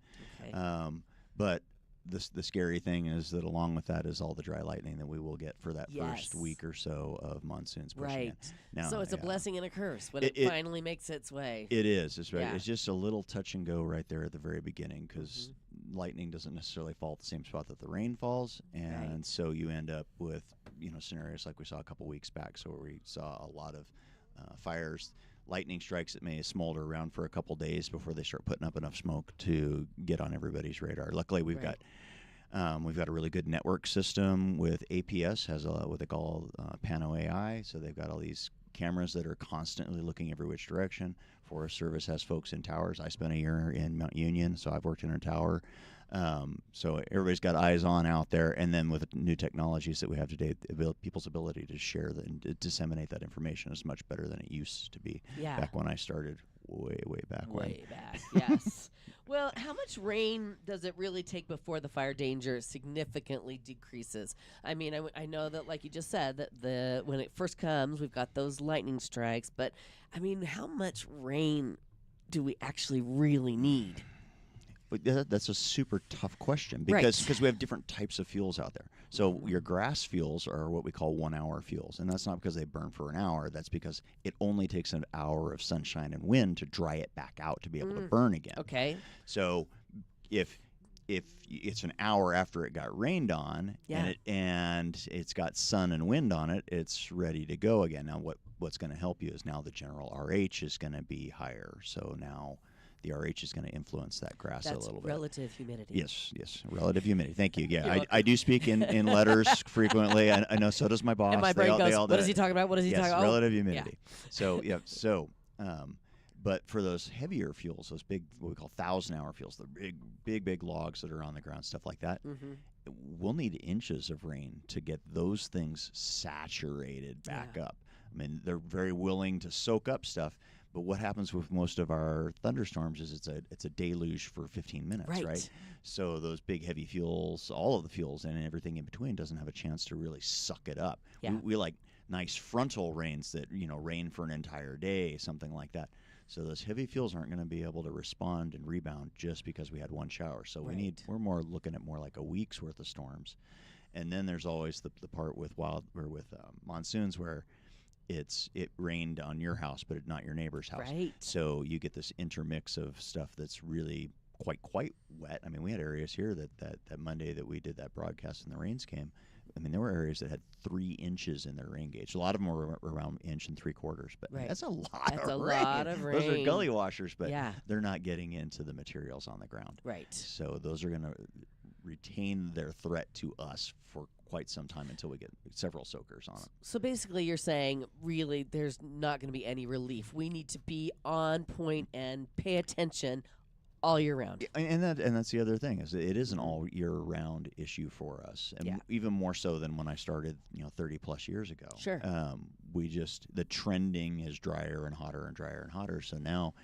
Okay. But the scary thing is that along with that is all the dry lightning that we will get for that Yes. first week or so of monsoons pushing in. Right. Now, So it's a yeah, blessing and a curse when It- it it- finally makes its way. It is. It's right. Yeah. It's just a little touch and go right there at the very beginning because Mm-hmm. lightning doesn't necessarily fall at the same spot that the rain falls, and Right. so you end up with scenarios like we saw a couple weeks back. So where we saw a lot of fires, lightning strikes that may smolder around for a couple days before they start putting up enough smoke to get on everybody's radar. Luckily, we've Right. got a really good network system with APS, has what they call Pano AI. So they've got all these cameras that are constantly looking every which direction. Forest Service has folks in towers. I spent a year in Mount Union, so I've worked in a tower. So everybody's got eyes on out there. And then with the new technologies that we have today, people's ability to share and disseminate that information is much better than it used to be Yeah. back when I started way back when. Way back, yes. Well, how much rain does it really take before the fire danger significantly decreases? I mean, I know that, like you just said, that when it first comes, we've got those lightning strikes. But I mean, how much rain do we actually really need? But that's a super tough question Right. because we have different types of fuels out there. So your grass fuels are what we call 1 hour fuels, and that's not because they burn for an hour. That's because it only takes an hour of sunshine and wind to dry it back out to be able to burn again. Okay. So if it's an hour after it got rained on Yeah. and it's got sun and wind on it, it's ready to go again. Now what's going to help you is now the general RH is going to be higher. So now the RH is going to influence that grass a little bit. Relative humidity. Yes, relative humidity. Thank you. Yeah, You're I do speak in letters frequently. I know so does my boss. And my They brain all- goes, they all what do is he it. talking about? What is he Yes, talking about? relative humidity. So but for those heavier fuels, those big, what we call 1,000-hour fuels, the big logs that are on the ground, stuff like that, we'll need inches of rain to get those things saturated back up. I mean, they're very willing to soak up stuff, but what happens with most of our thunderstorms is it's a deluge for 15 minutes, right? So those big heavy fuels, all of the fuels and everything in between doesn't have a chance to really suck it up. Yeah. We like nice frontal rains that, rain for an entire day, something like that. So those heavy fuels aren't going to be able to respond and rebound just because we had one shower. So we're more looking at more like a week's worth of storms. And then there's always the part with monsoons where it rained on your house, but not your neighbor's house. Right. So you get this intermix of stuff that's really quite wet. I mean, we had areas here that Monday that we did that broadcast and the rains came. I mean, there were areas that had 3 inches in their rain gauge. A lot of them were around 1 3/4, but that's a lot That's of a rain. lot of Those are rain. gully washers, but Yeah. they're not getting into the materials on the ground. Right. So those are going to retain their threat to us for quite some time until we get several soakers on them. So basically, you're saying really there's not going to be any relief. We need to be on point and pay attention all year round. And that's the other thing is it is an all year round issue for us, and even more so than when I started 30 plus years ago. Sure. The trending is drier and hotter and drier and hotter. So now,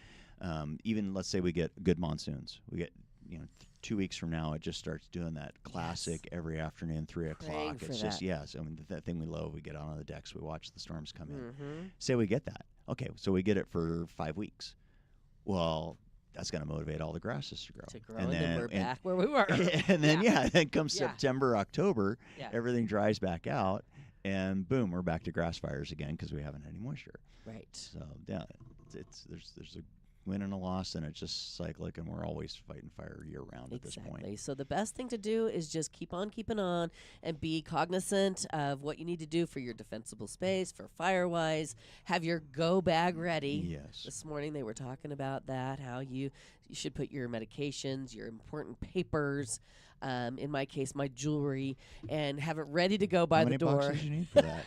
even let's say we get good monsoons, we get 2 weeks from now, it just starts doing that classic every afternoon 3 o'clock. for It's just that. I mean that thing we love. We get out on the decks, we watch the storms come in. Mm-hmm. Say we get that, okay, so we get it for 5 weeks. Well, that's going to motivate all the grasses to grow. And then we're back where we were. And then then comes Yeah. September, October, Yeah. everything dries back out, and boom, we're back to grass fires again because we haven't had any moisture. Right. So yeah, there's a win and a loss, and it's just cyclic, and we're always fighting fire year round at this point. Exactly. So the best thing to do is just keep on keeping on and be cognizant of what you need to do for your defensible space, for fire-wise. Have your go bag ready. Yes. This morning they were talking about that, how you should put your medications, your important papers, in my case, my jewelry, and have it ready to go by How the many door. boxes you need for that?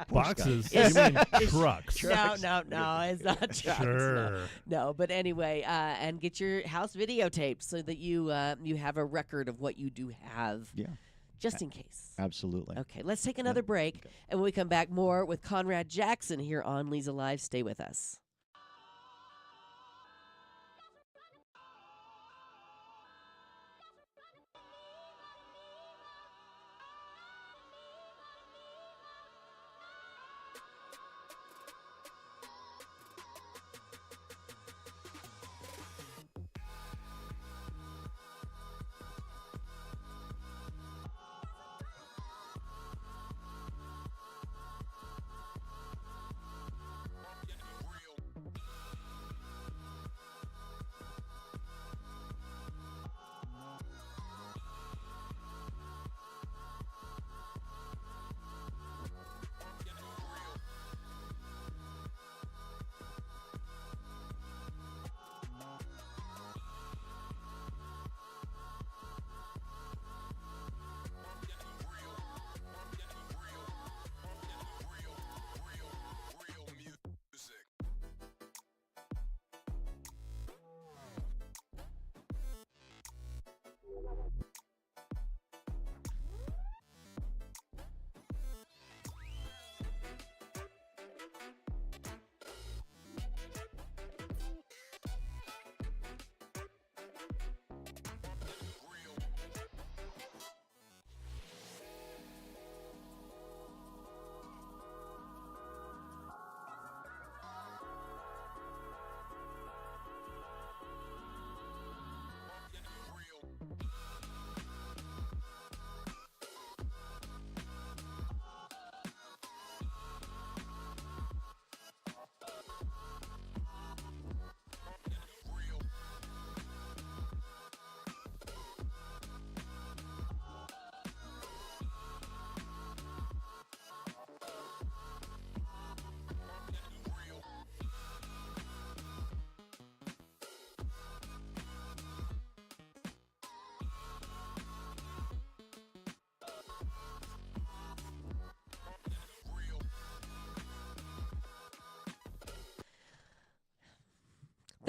Boxes? It's- You mean it's- trucks? No, it's not trucks. No. Sure. No, but anyway, and get your house videotaped so that you have a record of what you do have, Yeah, just in case. absolutely. Okay, let's take another break, and when we come back, more with Conrad Jackson here on Leza Live. Stay with us.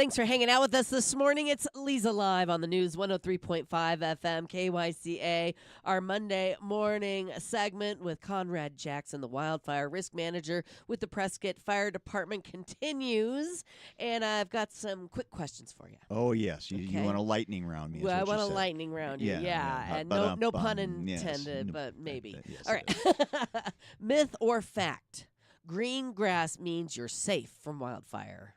Thanks for hanging out with us this morning. It's Leza Live on the News 103.5 FM KYCA. Our Monday morning segment with Conrad Jackson, the wildfire risk manager with the Prescott Fire Department, continues. And I've got some quick questions for you. Oh, yes. You Okay. want a lightning round me. is Well, I what you want a said. lightning round you. Yeah, Yeah. yeah. And But, no pun yes. intended, No, but maybe. yes, All it right. Myth or fact? Green grass means you're safe from wildfire.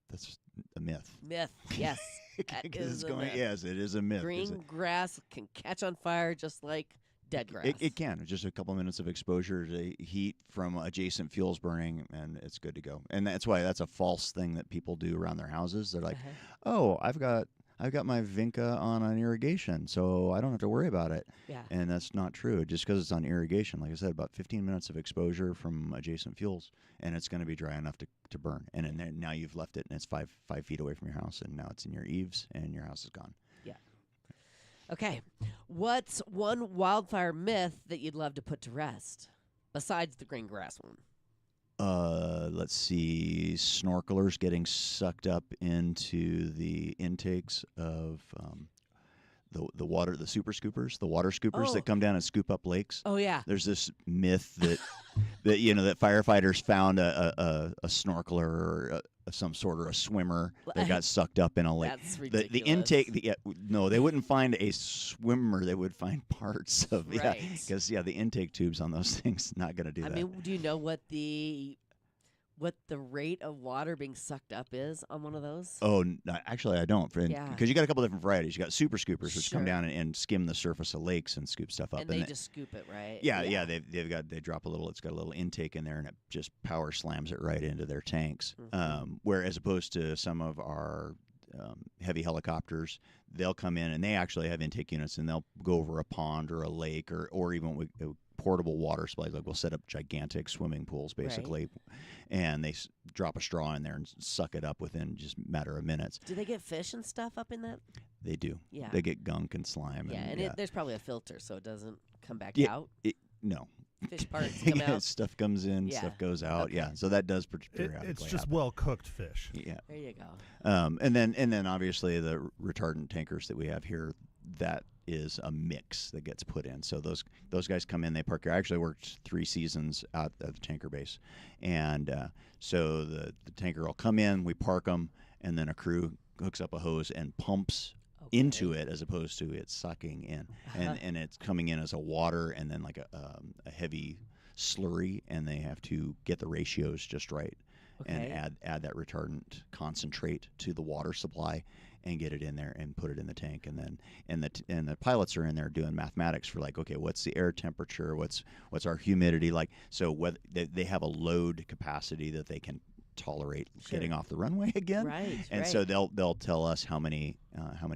That's a myth. Myth, yes. That 'Cause is it's a going, myth. yes, it is a myth. 'cause Green grass can catch on fire just like dead grass. It can. Just a couple minutes of exposure to heat from adjacent fuels burning, and it's good to go. And that's why that's a false thing that people do around their houses. They're like, oh, I've got my Vinca on an irrigation, so I don't have to worry about it. Yeah. And that's not true. Just because it's on irrigation, like I said, about 15 minutes of exposure from adjacent fuels, and it's going to be dry enough to burn. And then now you've left it, and it's 5 feet away from your house, and now it's in your eaves, and your house is gone. Yeah. Okay. What's one wildfire myth that you'd love to put to rest besides the green grass one? Let's see, snorkelers getting sucked up into the intakes of the water, the super scoopers, the water scoopers Oh. that come down and scoop up lakes. Oh, yeah. There's this myth that that firefighters found a snorkeler or some sort of a swimmer that got sucked up in a lake. That's ridiculous. The intake, no, they wouldn't find a swimmer. They would find parts of Right. because the intake tubes on those things not going to do I that. mean, do you know what the rate of water being sucked up is on one of those? Oh, actually, I don't. Yeah. Because you got a couple different varieties. You got super scoopers, which come Sure. down and skim the surface of lakes and scoop stuff up. And they just scoop it, right? yeah, they drop a little. It's got a little intake in there, and it just power slams it right into their tanks. Mhm. Where as opposed to some of our heavy helicopters, they'll come in and they actually have intake units, and they'll go over a pond or a lake or even with portable water supplies. Like we'll set up gigantic swimming pools, basically, and they drop a straw in there and suck it up within just a matter of minutes. Do they get fish and stuff up in that? They do. Yeah. They get gunk and slime. Yeah, and, and there's probably a filter so it doesn't come back Yeah, out. no. Fish parts come Yeah, out. stuff comes in, Yeah. stuff goes out. Okay. Yeah, so that does periodically It's just happen. well cooked fish. Yeah. There you go. And then obviously the retardant tankers that we have here, that is a mix that gets put in. So those guys come in, they park here. I actually worked 3 seasons out at the tanker base, and so the tanker will come in, we park them, and then a crew hooks up a hose and pumps into it as opposed to it sucking in, and it's coming in as a water and then like a heavy slurry, and they have to get the ratios just right. Okay. And add that retardant concentrate to the water supply and get it in there and put it in the tank, and then and the pilots are in there doing mathematics for like, okay, what's the air temperature, what's our humidity like, so whether they have a load capacity that they can tolerate getting off the runway again, Right. and so they'll tell us how many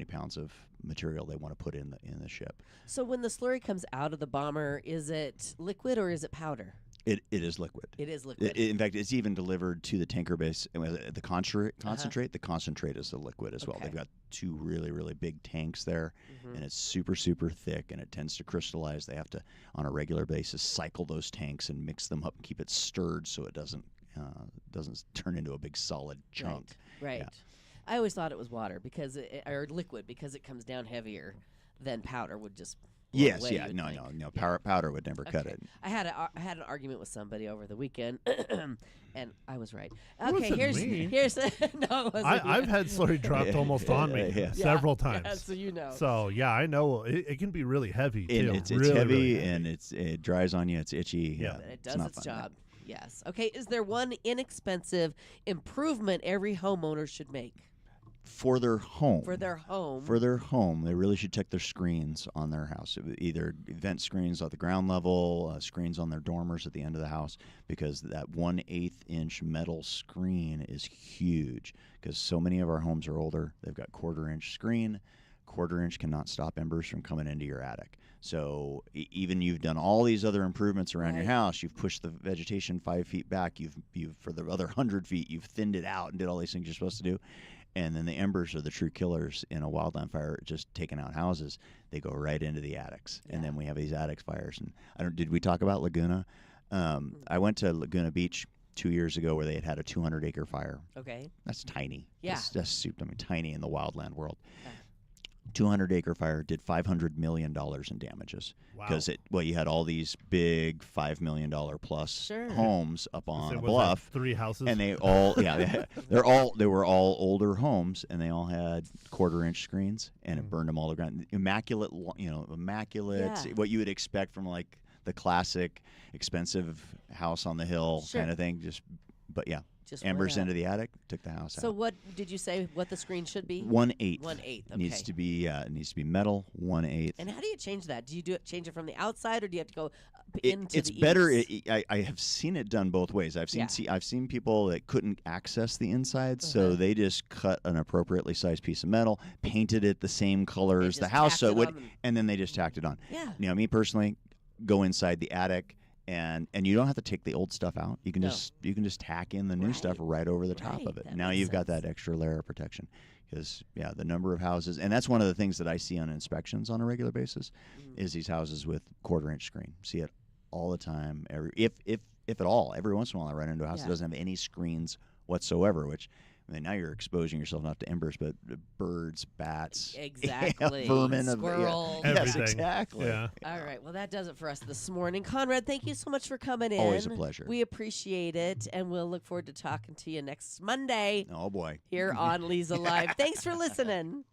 pounds of material they want to put in the ship. So when the slurry comes out of the bomber, is it liquid or is it powder? It is liquid. It is liquid. In fact, it's even delivered to the tanker base. The concentrate. The concentrate is the liquid as well. Okay. They've got 2 really, really big tanks there, Mhm. and it's super, super thick, and it tends to crystallize. They have to, on a regular basis, cycle those tanks and mix them up and keep it stirred so it doesn't turn into a big solid chunk. Right. Yeah. I always thought it was water or liquid because it comes down heavier than powder would just. blow Yes, away, yeah, you would no, think. no. Powder would never cut Okay. it. I had an argument with somebody over the weekend, and I was right. It Okay, wasn't here's me. no, it wasn't I've you. had slurry dropped Yeah. almost on me Yeah. several Yeah, times. so you know. So yeah, I know it can be really heavy too. And it's really, heavy, really heavy. and it dries on you. It's itchy. Yeah. But it it's does not its fun. job. Yes. Okay. Is there one inexpensive improvement every homeowner should make For their home. for their home? For their home, they really should check their screens on their house. Either vent screens at the ground level, screens on their dormers at the end of the house, because that 1/8 inch metal screen is huge. Because so many of our homes are older, they've got 1/4 inch screen. 1/4 inch cannot stop embers from coming into your attic. So even you've done all these other improvements around your Right. house, you've pushed the vegetation 5 feet back, you've for the other 100 feet, you've thinned it out and did all these things you're supposed to do. And then the embers are the true killers in a wildland fire, just taking out houses. They go right into the attics. And then we have these attic fires. And did we talk about Laguna? I went to Laguna Beach 2 years ago where they had a 200-acre fire. Okay. That's tiny. Yeah. That's tiny in the wildland world. Yeah. 200-acre fire did $500 million in damages Wow. because you had all these big $5 million plus Sure. homes up on So a was that bluff, 3 houses. and they all they were all older homes, and they all had quarter-inch screens, and it burned them all to the ground. Immaculate, Yeah. what you would expect from like the classic expensive house on the hill Sure. kind of thing. But yeah. Just Embers went out. into the attic, took the house So out. what did you say? What the screen should be? 1/8 1/8. Okay. needs to be metal. 1/8. And how do you change that? Do you change it from the outside, or do you have to go into It's the better. eaves? I have seen it done both ways. I've seen Yeah. I've seen people that couldn't access the inside, so Uh-huh. they just cut an appropriately sized piece of metal, painted it the same color They as the just house, tacked so it it would, on and- and then they just tacked it on. Yeah. Me personally, go inside the attic. And you don't have to take the old stuff out. You can No. just tack in the new stuff right over the top Right. of it. That Now makes you've got sense. that extra layer of protection. Because the number of houses, and that's one of the things that I see on inspections on a regular basis, is these houses with quarter-inch screen. See it all the time. If at all, every once in a while I run into a house that doesn't have any screens whatsoever. Which now you're exposing yourself not to embers, but birds, bats, Exactly. vermin, Squirrels. Yes, Everything. exactly. Yeah. All right. Well, that does it for us this morning. Conrad, thank you so much for coming in. Always a pleasure. We appreciate it, and we'll look forward to talking to you next Monday Oh boy. here on Leza Live. Thanks for listening.